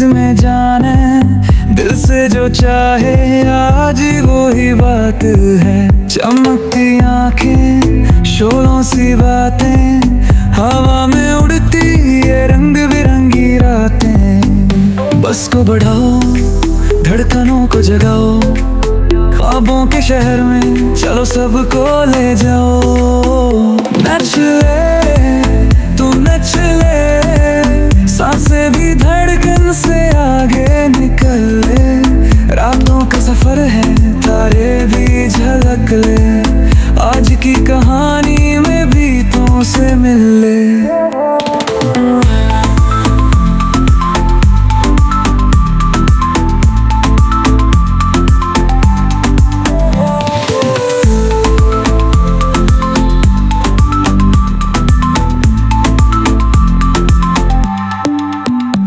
में जाने, दिल से जो चाहे आज वो ही बात है। चमकती आंखें, शोरों सी बातें, हवा में उड़ती ये रंग बिरंगी रातें। बस को बढ़ाओ, धड़कनों को जगाओ, ख्वाबों के शहर में चलो सबको ले जाओ। नच ले तू नच ले, सांसें भी धड़कन से आगे निकल ले। रातों का सफर है, तारे भी झलक ले, आज की कहानी में भी तुमसे मिल ले।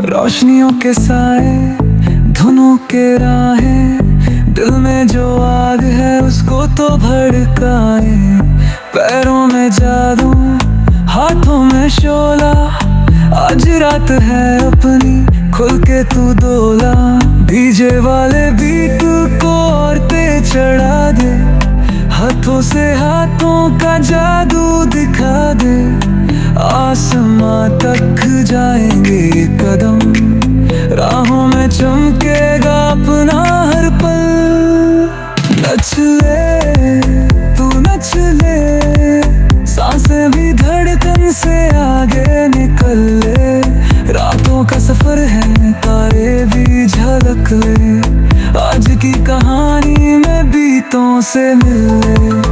रोशनियों के साए, धुनों के राहें, दिल में जो आग है उसको तो भड़काए। पैरों में जादू, हाथों में शोला, आज रात है अपनी, खुल के तू डोला। डीजे वाले बीट को और तेज चढ़ा दे, हाथों से हाथों का जादू दिखा दे। आसमां तक जाएंगे कदम, राहों में चमकेगा अपना हर पल। नच ले तू नच ले, सांसें भी धड़कन से आगे निकल ले। रातों का सफर है, तारे भी झलक ले, आज की कहानी में बीतों से मिल ले।